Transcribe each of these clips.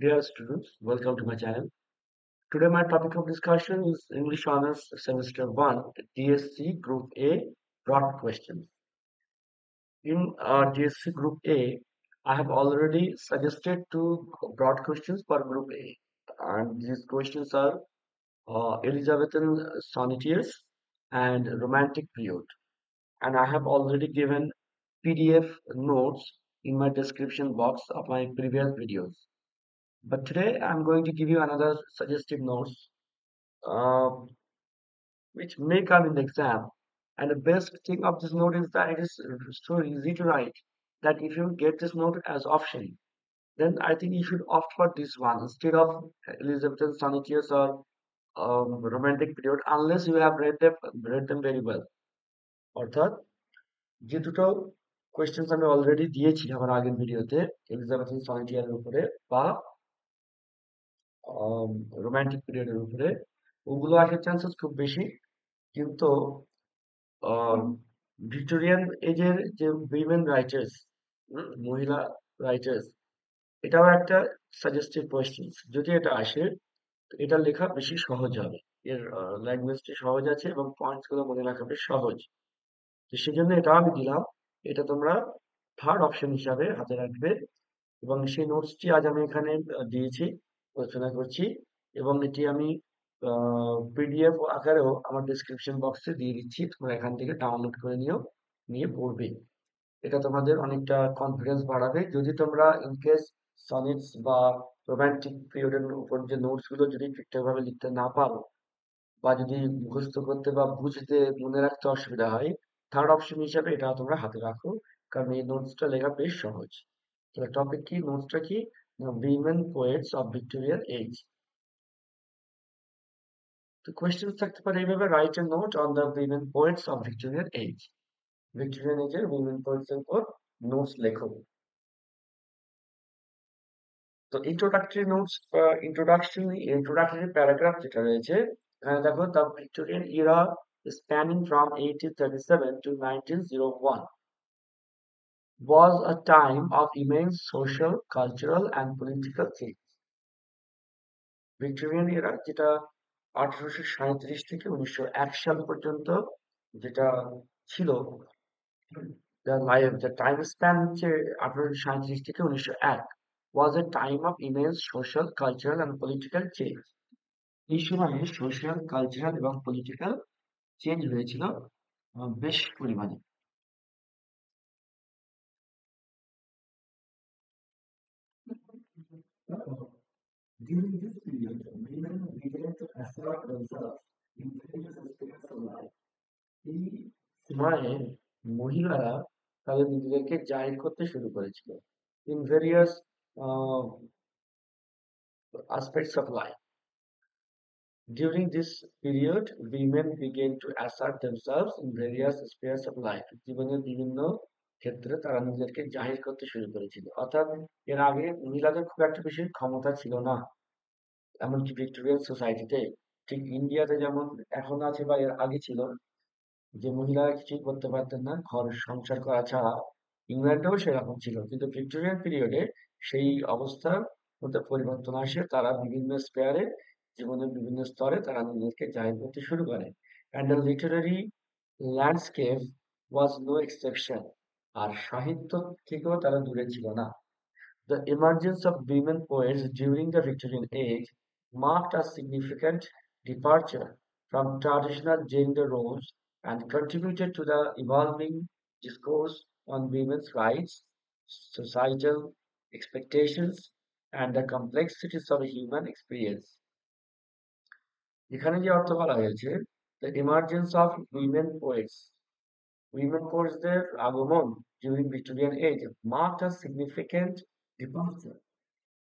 Dear students, welcome to my channel. Today my topic of discussion is English Honors Semester 1 DSC Group A broad questions. In DSC Group A, I have already suggested two broad questions for Group A, and these questions are Elizabethan Sonneteers and Romantic Period. And I have already given PDF notes in my description box of my previous videos. But today I'm going to give you another suggested notes uh, which may come in the exam. And the best thing of this note is that it is so easy to write that if you get this note as option, then I think you should opt for this one instead of Elizabethan Sonneteers or romantic period unless you have read them very well. অর্থাৎ যে দুটো questions আমি already দিয়েছি আমার আগের ভিডিওতে Elizabethan সনিটিয়ারের উপরে বা রোমান্টিক পিরিয়ডের উপরে ওগুলো আসার চান্সেস খুব বেশি কিন্তু ভিক্টোরিয়ান এজের যে উইমেন রাইটার্স মহিলা রাইটার্স এটাও একটা সাজেস্টেড কোয়েশ্চেন যদি এটা আসে তো এটা লেখা বেশি সহজ হবে এর ল্যাঙ্গুয়েজটি সহজ আছে এবং পয়েন্টস গুলো মনে রাখা বেশ সহজ তো সেজন্য এটাও আমি দিলাম এটা তোমরা থার্ড অপশন হিসাবে হাতে রাখবে এবং সেই নোটসটি আজ আমি এখানে দিয়েছি আলোচনা করছি এবং এটি আমি পিডিএফ আকারেও আমার ডেসক্রিপশন বক্সে দিয়ে দিচ্ছি তোমরা এখান থেকে ডাউনলোড করে নিয়ে পড়বে এটা তোমাদের অনেকটা কনফিডেন্স বাড়াবে যদি তোমরা ইনকেস সনেটস বা রোমান্টিক পিরিয়ডের উপর যে নোটস গুলো যদি ঠিকঠাক ভাবে লিখতে না পারো বা যদি মুখস্থ করতে বা বুঝতে মনে রাখতে অসুবিধা হয় থার্ড অপশন হিসাবে এটা তোমরা হাতে রাখো কারণ এই নোটসটা লেখা বেশ সহজ তাহলে টপিক কি নোটসটা কি women poets of Victorian age তো কোয়েশ্চেন থাকতে পারে এইভাবে write a note on the women poets of Victorian age Victorian এজের উইমেন পোয়েটস এর উপর নোটস লেখো তো ইন্ট্রোডাক্টরি নোটস ইন্ট্রোডাক্টরি প্যারাগ্রাফ যেটা রয়েছে এখানে দেখো the Victorian Ira spanning from 1837 to 1901 was a time of immense social, cultural and political change. Victorian এরা যেটা 1837 থেকে 1901 সাল পর্যন্ত যেটা ছিল the time span হচ্ছে 1837 থেকে 1901 was a time of immense social, cultural and political change. এই সময়ে সোশ্যাল, কালচারাল এবং পলিটিক্যাল চেঞ্জ হয়েছিল বেশ পরিমাণে। During this period, women began to assert themselves in various aspects of life. এই সময়ে মহিলারা তাদের নিজেদেরকে জাহির করতে শুরু করেছিল in various uh, aspects of life. During this period, women began to assert themselves in various spheres of life. জীবনের বিভিন্ন ক্ষেত্রে তারা নিজেদেরকে জাহির করতে শুরু করেছিল। অর্থাৎ এর আগে মহিলাদের খুব একটা বেশি ক্ষমতা ছিল না। এমনকি ভিক্টোরিয়ান সোসাইটিতে ঠিক ইন্ডিয়াতে যেমন এখন আছে বা এর আগে ছিল যে মহিলারা কিছুই করতে পারতেন না ঘর সংসার করা ছাড়া ইংল্যান্ডেও সেরকম ছিল কিন্তু ভিক্টোরিয়ান পিরিয়ডে সেই অবস্থার মধ্যে পরিবর্তন আসে তারা বিভিন্ন স্পেয়ারে জীবনের বিভিন্ন স্তরে তারা নিজেদেরকে জাহির করতে শুরু করে and the literary landscape was no exception আর সাহিত্য থেকেও তারা দূরে ছিল না The emergence of women poets during the Victorian age marked a significant departure from traditional gender roles and contributed to the evolving discourse on women's rights, societal expectations, and the complexities of human experience. এখানে যে অর্থ বলা হয়েছে the emergence of women poetsদের আগমন during Victorian age marked a significant departure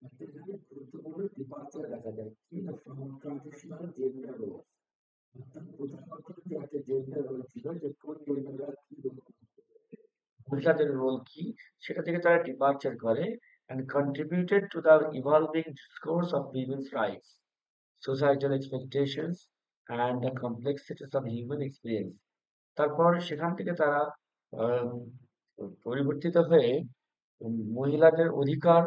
একটা জায়গায় গুরুত্বপূর্ণ departure দেখা যায় কি না from traditional gender roles অর্থাৎ প্রথাগত যে একটা জেন্ডার রোল ছিল যে কোন জেন্ডাররা কি রোল মহিলাদের রোল কি সেটা থেকে তারা ডিপার্চার করে and contributed to the evolving discourse of women's rights, societal expectations and the complexities of human experience. তারপর সেখান থেকে তারা আহ, পরিবর্তিত হয়ে মহিলাদের অধিকার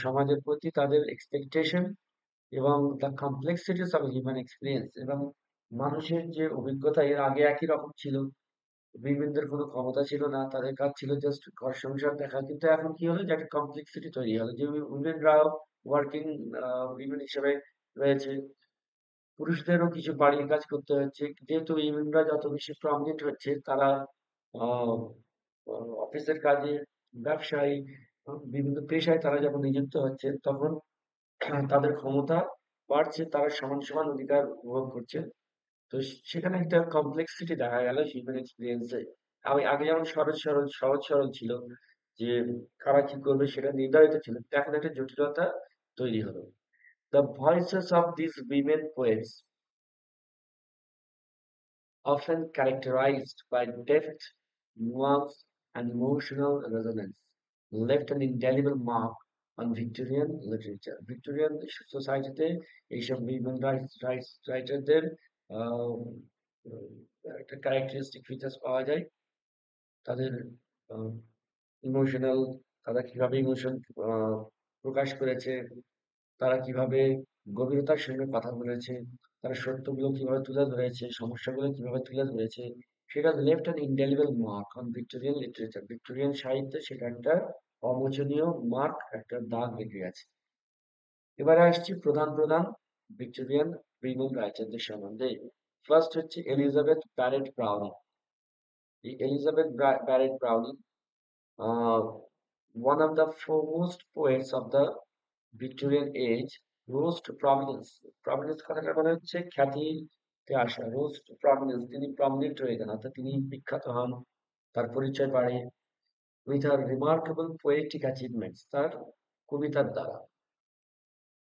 সমাজের প্রতি তাদের এক্সপেকটেশন এবং the complexities of human experience, এবং মানুষের যে অভিজ্ঞতা এর আগে একই রকম ছিল। উইমেনদের কোনো ক্ষমতা ছিল না, তাদের কাজ ছিল জাস্ট ঘর সংসার দেখা। কিন্তু এখন কি হলো যে একটা কমপ্লেক্সিটি তৈরি হলো, যে উইমেনরাও ওয়ার্কিং উইমেন হিসেবে রয়েছে। পুরুষদেরও কিছু বাড়ির কাজ করতে হচ্ছে, যেহেতু উইমেনরা যত বেশি প্রমিনেন্ট হচ্ছে, তারা আহ, অফিসের কাজে, ব্যবসায়ী, বিভিন্ন পেশায় তারা যখন নিযুক্ত হচ্ছে, তখন তাদের ক্ষমতা বাড়ছে, তারা সমান সমান অধিকার উপভোগ করছে। তো সেখানে একটা কমপ্লেক্সিটি দেখা গেল হিউম্যান এক্সপিরিয়েন্সে। আমি আগে যেমন সহজ সরল ছিল, যে কারা কি করবে সেটা নির্ধারিত ছিল, কিন্তু এখন একটা জটিলতা তৈরি হলো। The voices of this women poets, often characterized by depth, nuance, and emotional resonance, left an indelible mark on Victorian literature. Victorian সোসাইটিতে এইসব হিউম্যান রাইটস রাইটারদের আহ, একটা ক্যারেক্টারিস্টিক ফিচার্স পাওয়া যায়। তাদের ইমোশনাল, তারা কিভাবে ইমোশন প্রকাশ করেছে, তারা কিভাবে গভীরতার সঙ্গে কথা বলেছে, তারা সত্যগুলো কিভাবে তুলে ধরেছে, সমস্যাগুলো কিভাবে তুলে ধরেছে, সেটা left an indelible mark on Victorian literature. Victorian সাহিত্যে সেটা একটা অমোচনীয় মার্ক, একটা দাগ রেখে গেছে। এবারে আসছি প্রধান প্রধান ভিক্টোরিয়ান উইমেন রাইটারদের সম্বন্ধে। ফার্স্ট হচ্ছে এলিজাবেথ ব্যারেট ব্রাউনিং। এই Elizabeth Barrett Browning, one of the foremost poets of the Victorian age, rose to prominence. Prominence কথাটা মানে হচ্ছে খ্যাতিতে আসা, রোজ টু প্রমিনেন্স, তিনি প্রমিনেন্ট হয়ে যান, অর্থাৎ তিনি বিখ্যাত হন, তার পরিচয় বাড়ে with her remarkable poetic achievements, তার কবিতার দ্বারা,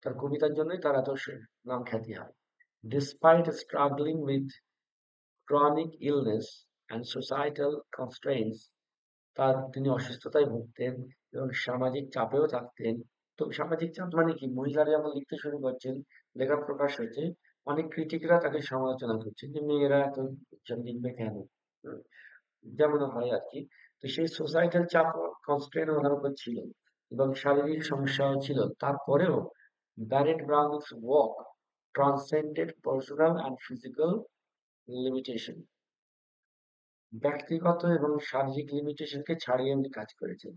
তার কবিতার জন্যই তার এত নাম খ্যাতি হয়। Despite struggling with chronic illness and societal constraints, তিনি অসুস্থতায় ভুগতেন এবং সামাজিক চাপেও থাকতেন। তো সামাজিক চাপ মানে কি, মহিলারা যখন লিখতে শুরু করছেন, লেখা প্রকাশ হয়েছে, অনেক ক্রিটিকরা তাকে সমালোচনা করছেন যে মেয়েরা এত এসব লিখবে কেন, হুম, যেমন হয় আর কি। তো সেই সোসাইটাল চাপ, কনস্ট্রেন ওনার উপর ছিল, এবং শারীরিক সমস্যাও ছিল। তারপরেও Barrett Brown's work transcended personal and physical limitation, ব্যক্তিগত এবং শারীরিক লিমিটেশনকে ছাড়িয়ে উনি কাজ করেছেন।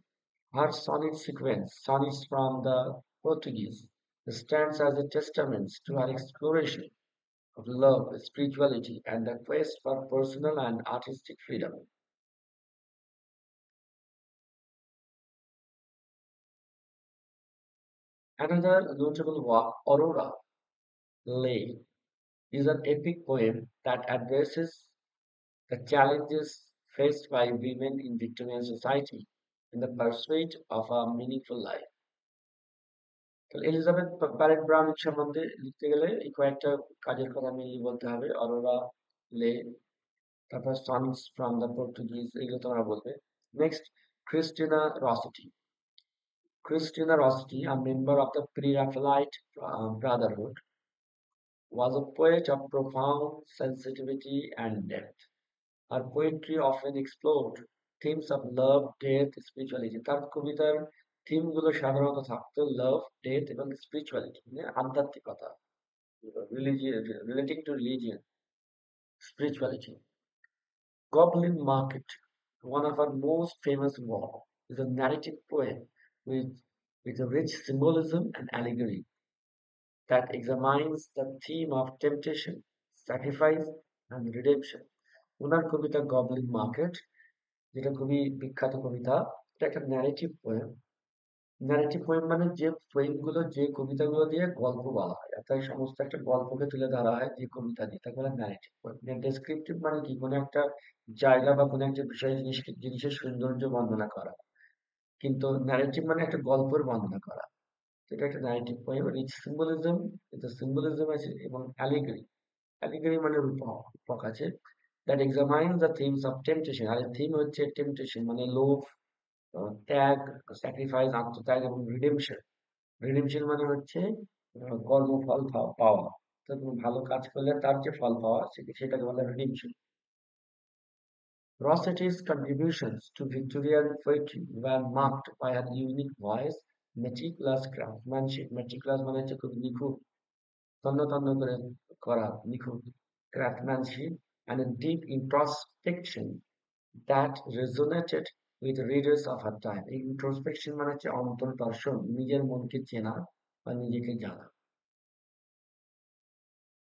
Her sonnet sequence, Sonnets from the Portuguese, stands as a testament to her exploration of love, spirituality, and the quest for personal and artistic freedom. Another notable work, Aurora Leigh, is an epic poem that addresses the challenges faced by women in Victorian society in the pursuit of a meaningful life. তাহলে Elizabeth Barrett brown সম্বন্ধে লিখতে গেলে এই কয়েকটা কাজের কথা mainly বলতে হবে। অরোরা লে, তারপর সনস ফ্রম দ্য পর্তুগিজ, এগুলো তোমরা বলবে। Next, Christina Rossetti. Christina Rossetti, a member of the Pre-Raphaelite Brotherhood, was a poet of profound sensitivity and depth. Her poetry often explored themes of love, death, spirituality. তার কবিতার থিমগুলো সাধারণত থাকতো লাভ, death এবং spirituality, মানে আধ্যাত্মিকতা, religion, relating to religion, spirituality. Goblin Market, one of her most famous works, is a narrative poem with, with a rich symbolism and allegory that examines the theme of temptation, sacrifice, and redemption. ওনার কবিতা Goblin Market, যেটা খুবই বিখ্যাত কবিতা, এটা একটা narrative poem. Narrative poem মানে যে পোয়েমগুলো, যে কবিতাগুলো দিয়ে গল্প বলা হয়, অর্থাৎ সমস্ত একটা গল্পকে তুলে ধরা হয় যে কবিতা দিয়ে, তাকে বলে ন্যারেটিভ পোয়েম। ডেসক্রিপটিভ মানে কি, কোনো একটা জায়গা বা কোনো একটা বিষয় জিনিসের সৌন্দর্য বর্ণনা করা, কিন্তু ন্যারেটিভ মানে একটা গল্পের বর্ণনা করা। তো এটা একটা ন্যারেটিভ পোয়েম। রিচ সিম্বলিজম, এতে সিম্বলিজম আছে, এবং অ্যালিগরি, অ্যালিগরি মানে রূপক আছে। That examine the themes of temptation, আর থিম হচ্ছে টেম্পটেশন মানে লোভ, ত্যাগ, স্যাক্রিফাইস, আত্মত্যাগ, এবং রিডেমশন। রিডেমশন মানে হচ্ছে কর্মফল পাওয়া, তো তুমি ভালো কাজ করলে তার যে ফল পাওয়া, সেটাকে বলে redemption. Rossetti's contributions to Victorian poetry were marked by her unique voice meticulous ক্রাফটম্যানশিপ, meticulous মানে হচ্ছে খুব নিখুঁত, তন্ন তন্ন করে করা, নিখুঁত ক্রাফটম্যানশিপ, and a deep introspection that resonated with readers of her time. এই introspection মানে হচ্ছে অন্তর্দর্শন, নিজের মনকে চেনা বা নিজেকে জানা।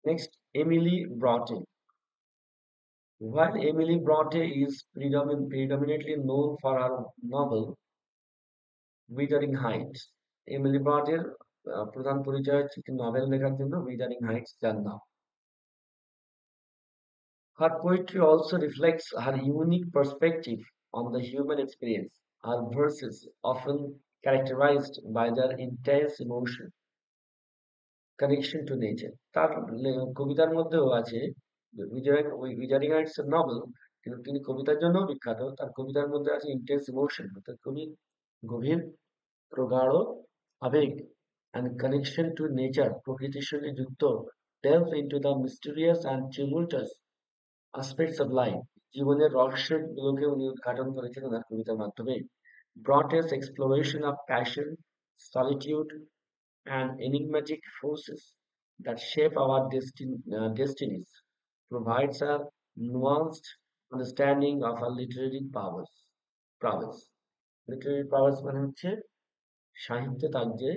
Next, Emily Bronte. While Emily Bronte is predominantly known for her novel Wuthering Heights, Emily ব্রন্টের প্রধান পরিচয় হচ্ছে একটি নভেল লেখার জন্য উইদারিং হাইটস যার নাম। Her poetry also reflects her unique perspective on the human experience. Her verses, often characterized by their intense emotion, connection to nature. তার কবিতার মধ্যেও আছে উইজারিং হাইটস এর নভেল, কিন্তু তিনি কবিতার জন্য বিখ্যাত। তার কবিতার মধ্যে আছে ইন্টেন্স ইমোশন, অর্থাৎ খুবই গভীর প্রগাঢ় আবেগ, and connection to nature, প্রকৃতির সঙ্গে যুক্ত, delve into the mysterious and tumultuous aspects of life, জীবনের রহস্যগুলোকে উনি উদ্ঘাটন করেছেন ওনার কবিতার মাধ্যমে। Bronte's exploration of passion, solitude, and enigmatic forces that shape our destinies provides a nuanced understanding of our literary prowess. Literary prowess মানে হচ্ছে সাহিত্যে তার যে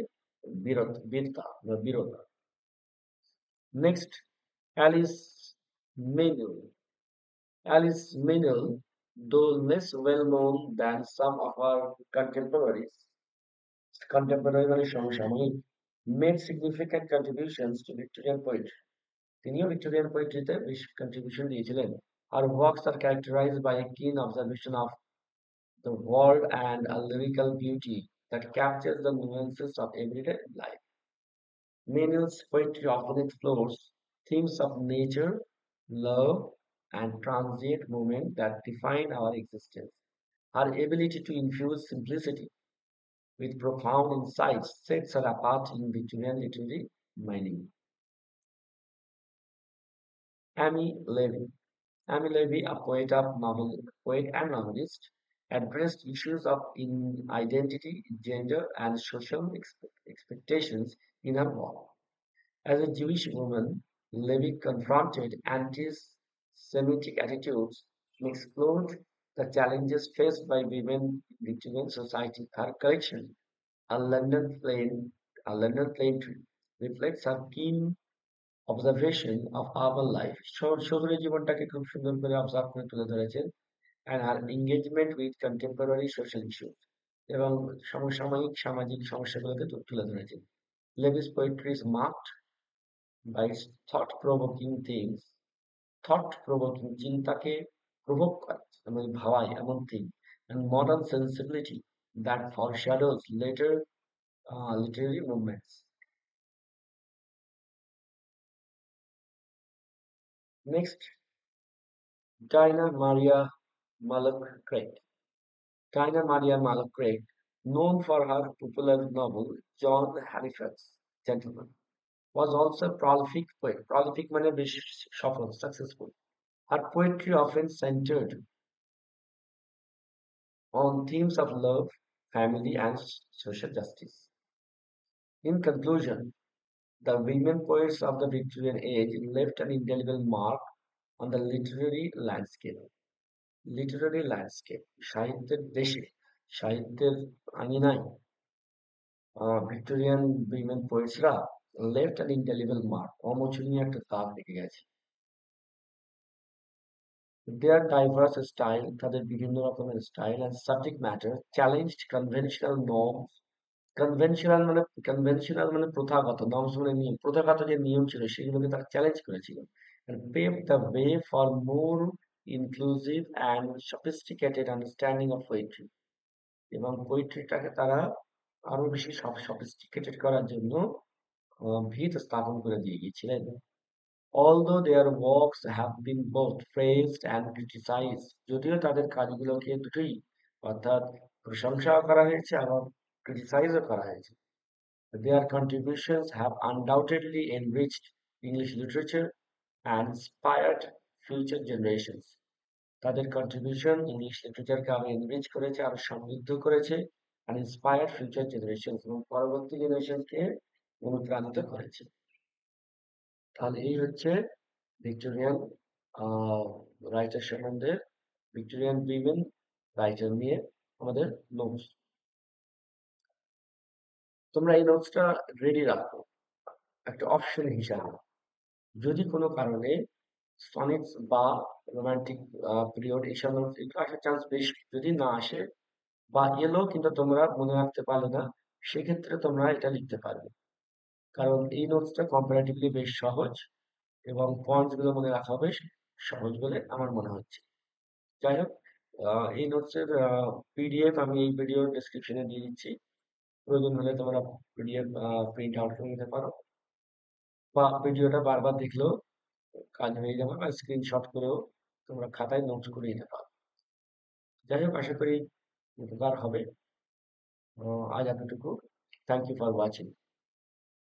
বীরতা বা বীরতা। Next, Alice Meynell. Alice Meynell, though less well known than some of our contemporary মানে সমসাময়িক, made significant contributions to Victorian poetry. তিনিও Victorian পোয়েট্রিতে বেশ কন্ট্রিবিউশন দিয়েছিলেন। Her works are characterized by a keen observation of the world and a lyrical beauty that captures the nuances of everyday life. Meynell's poetry often explores themes of nature, love, and transient moment that define our existence. Her ability to infuse simplicity with profound insights sets her apart in Victorian literary mining. Amy Levy. Amy Levy, a poet and novelist, addressed issues of identity, gender, and social expectations in her work. As a Jewish woman, Levy confronted anti-Semitic attitudes and explored the challenges faced by women in Victorian society. Her collection, A London Plain, A London Plane Tree, reflects her keen observation of urban life. শহুরে জীবনটাকে খুব সুন্দর করে observe করে তুলে ধরেছেন, and her engagement with contemporary social issues এবং সমসাময়িক সামাজিক সমস্যাগুলোকে তুলে ধরেছেন। Levy's poetry is marked by thought-provoking themes, thought-provoking চিন্তাকে প্রভোগ করে এবং ভাবায় এমন theme, and modern sensibility that foreshadows later literary movements. Next, Dinah Maria Malloch Craig. Dinah Maria Malloch Craig, known for her popular novel John Halifax, Gentleman, was also a prolific poet. Prolific মানে বেশ সফল, successful. Her poetry often centered on themes of love, family, and social justice. In conclusion, the women poets of the Victorian age left an indelible mark on the literary landscape, সাহিত্যের দেশে, সাহিত্যের আঙিনায়, Victorian women পোয়েটসরা left an indelible mark, অমোচনীয় একটা দাগ রেখে গেছে। Their diverse style, তাদের বিভিন্ন রকমের style and subject matter challenged conventional norms. Conventional মানে প্রথাগত, নর্মস মানে নিয়ম, প্রথাগত যে নিয়ম ছিল সেগুলোকে তারা চ্যালেঞ্জ করেছিল, and paved the way for more inclusive and sophisticated understanding of poetry. এবং পোয়েট্রিটাকে তারা আরো বেশি সফিস্টিকেটেড করার জন্য ভিত স্থাপন করে দিয়ে গিয়েছিলেন। Although their works have been both praised and criticized, যদিও তাদের কাজগুলোকে দুটোই, অর্থাৎ প্রশংসাও করা হয়েছে আবার ক্রিটিসাইজও করা হয়েছে, their contributions have undoubtedly enriched English literature and inspired future generations. তাদের কন্ট্রিবিউশন ইংলিশ লিটারেচারকে আরো এনরিচ করেছে, আরো সমৃদ্ধ করেছে, and inspired future generations এবং পরবর্তী জেনারেশনকে অনুপ্রাণিত করেছে। তাহলে এই হচ্ছে ভিক্টোরিয়ান রাইটার সম্বন্ধে, ভিক্টোরিয়ান উইমেন রাইটার নিয়ে আমাদের নোটস। তোমরা এই নোটসটা রেডি রাখো একটা অপশন হিসাবে। যদি কোনো কারণে সনেটস বা রোমান্টিক পিরিয়ড এইসব নোটস এগুলো আসার চান্স বেশ যদি না আসে বা এলো কিন্তু তোমরা মনে রাখতে পারলে না, সেক্ষেত্রে তোমরা এটা লিখতে পারবে। কারণ এই নোটসটা কম্পারেটিভলি বেশ সহজ এবং পয়েন্টস গুলো মনে রাখা বেশ সহজ বলে আমার মনে হচ্ছে। যাই হোক, এই নোটসের পিডিএফ আমি এই ভিডিও ডেসক্রিপশনে দিয়ে দিচ্ছি। প্রয়োজন হলে তোমরা পিডিএফ প্রিন্ট আউট করে নিতে পারো বা ভিডিওটা বারবার দেখলেও কাজ হয়ে যাবে বা স্ক্রিনশট করেও তোমরা খাতায় নোটস করে নিতে পারো। যাই হোক, আশা করি উপকার হবে। আজ এতটুকু। Thank you for watching.